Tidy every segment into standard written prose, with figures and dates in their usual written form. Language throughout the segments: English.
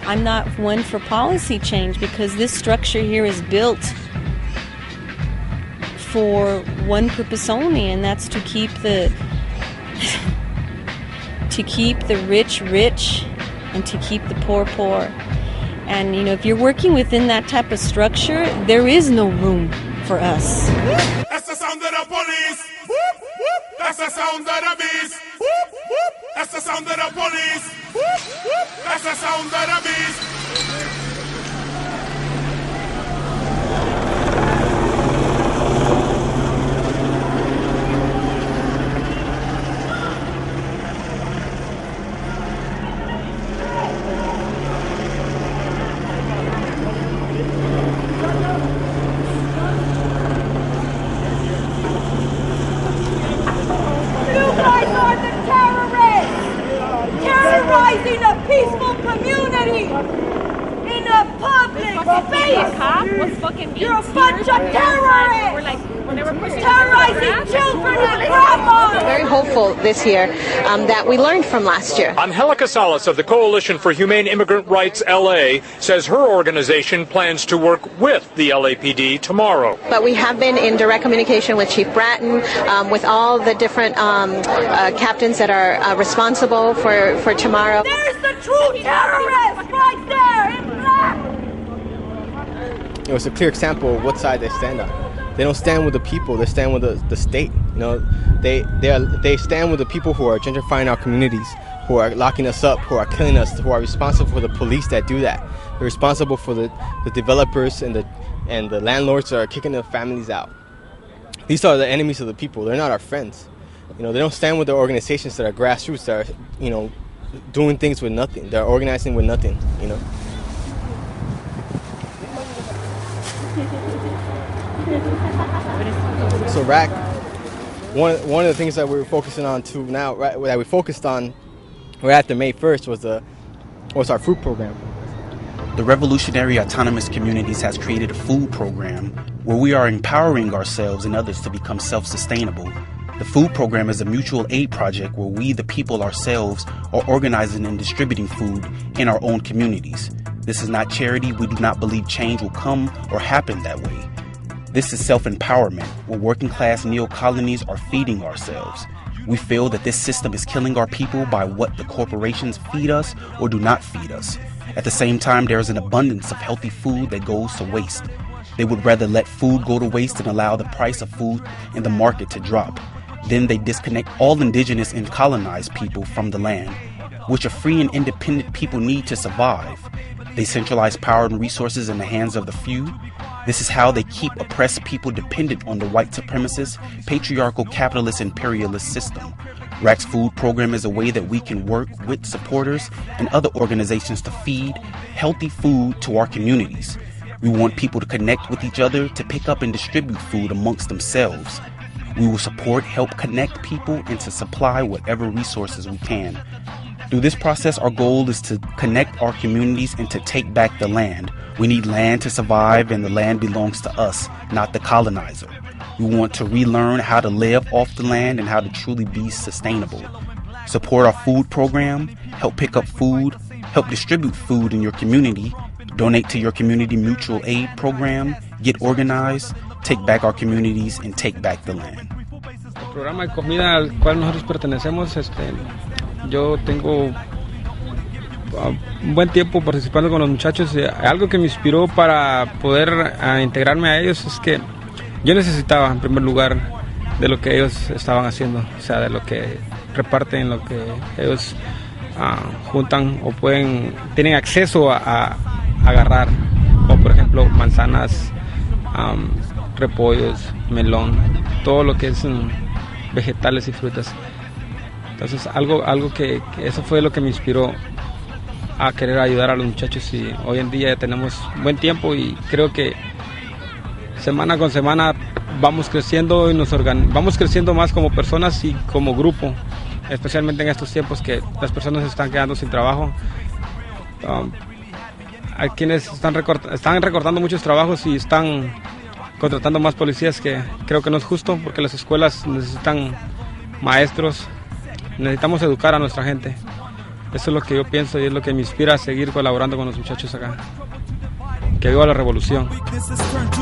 I'm not one for policy change because this structure here is built for one purpose only, and that's to keep the rich rich and to keep the poor poor. And if you're working within that type of structure, there is no room for us. That's the sound of the police. Whoop, whoop. That's the sound of the beast. Whoop, whoop. That's the sound of the police. Whoop, whoop. That's the sound of the beast. Terrorizing a peaceful community in a public space. You're a bunch of terrorists. Terrorizing children and grandmas. Very hopeful this year that we learned from last year. Angelica Salas of the Coalition for Humane Immigrant Rights LA says her organization plans to work with the LAPD tomorrow. But we have been in direct communication with Chief Bratton, with all the different captains that are responsible for tomorrow. There's the true terrorist right there in black. It's a clear example of what side they stand on. They don't stand with the people, they stand with the state. They stand with the people who are gentrifying our communities, who are locking us up, who are killing us, who are responsible for the police that do that. They're responsible for the developers and the landlords that are kicking their families out. These are the enemies of the people. They're not our friends. They don't stand with the organizations that are grassroots, that are, doing things with nothing. They're organizing with nothing, So RAC, one of the things that we're focusing on too now, right, that we focused on right after May 1st was our food program. The Revolutionary Autonomous Communities has created a food program where we are empowering ourselves and others to become self-sustainable. The food program is a mutual aid project where we, the people ourselves, are organizing and distributing food in our own communities. This is not charity. We do not believe change will come or happen that way. This is self-empowerment, where working-class neo-colonies are feeding ourselves. We feel that this system is killing our people by what the corporations feed us or do not feed us. At the same time, there is an abundance of healthy food that goes to waste. They would rather let food go to waste than allow the price of food in the market to drop. Then they disconnect all indigenous and colonized people from the land, which a free and independent people need to survive. They centralize power and resources in the hands of the few. This is how they keep oppressed people dependent on the white supremacist, patriarchal, capitalist, imperialist system. RAC's food program is a way that we can work with supporters and other organizations to feed healthy food to our communities. We want people to connect with each other, to pick up and distribute food amongst themselves. We will support, help connect people, and to supply whatever resources we can. Through this process, our goal is to connect our communities and to take back the land. We need land to survive, and the land belongs to us, not the colonizer. We want to relearn how to live off the land and how to truly be sustainable. Support our food program, help pick up food, help distribute food in your community, donate to your community mutual aid program, get organized, take back our communities, and take back the land. El programa de comida al cual nosotros pertenecemos, yo tengo un buen tiempo participando con los muchachos. Algo que me inspiró para poder integrarme a ellos es que yo necesitaba, en primer lugar, de lo que ellos estaban haciendo, o sea, de lo que reparten, lo que ellos juntan o tienen acceso a agarrar, como por ejemplo manzanas, repollos, melón, todo lo que es vegetales y frutas. Entonces algo que eso fue lo que me inspiró a querer ayudar a los muchachos, y hoy en día ya tenemos buen tiempo y creo que semana con semana vamos creciendo y vamos creciendo más como personas y como grupo, especialmente en estos tiempos que las personas se están quedando sin trabajo. Hay quienes están recortando muchos trabajos y están contratando más policías, que creo que no es justo porque las escuelas necesitan maestros, necesitamos educar a nuestra gente. Eso es lo que yo pienso y es lo que me inspira a seguir colaborando con los muchachos acá. Que viva la revolución.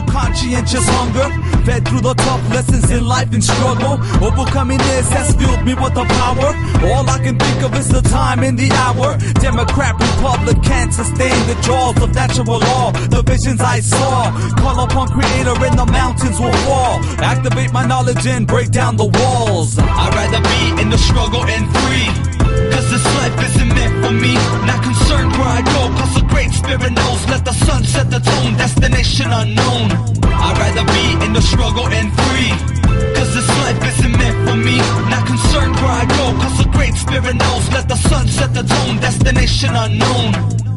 Conscientious hunger, fed through the tough lessons in life and struggle. Overcoming this has filled me with the power. All I can think of is the time and the hour. Democrat, Republic can't sustain the jaws of natural law. The visions I saw, call upon Creator and the mountains will fall. Activate my knowledge and break down the walls. I'd rather be in the struggle and free. Cause this life isn't meant for me. Not concerned where I go, cause the great spirit knows. Let the sun set the tone, destination unknown. I'd rather be in the struggle and free. Cause this life isn't meant for me. Not concerned where I go, cause the great spirit knows. Let the sun set the tone, destination unknown.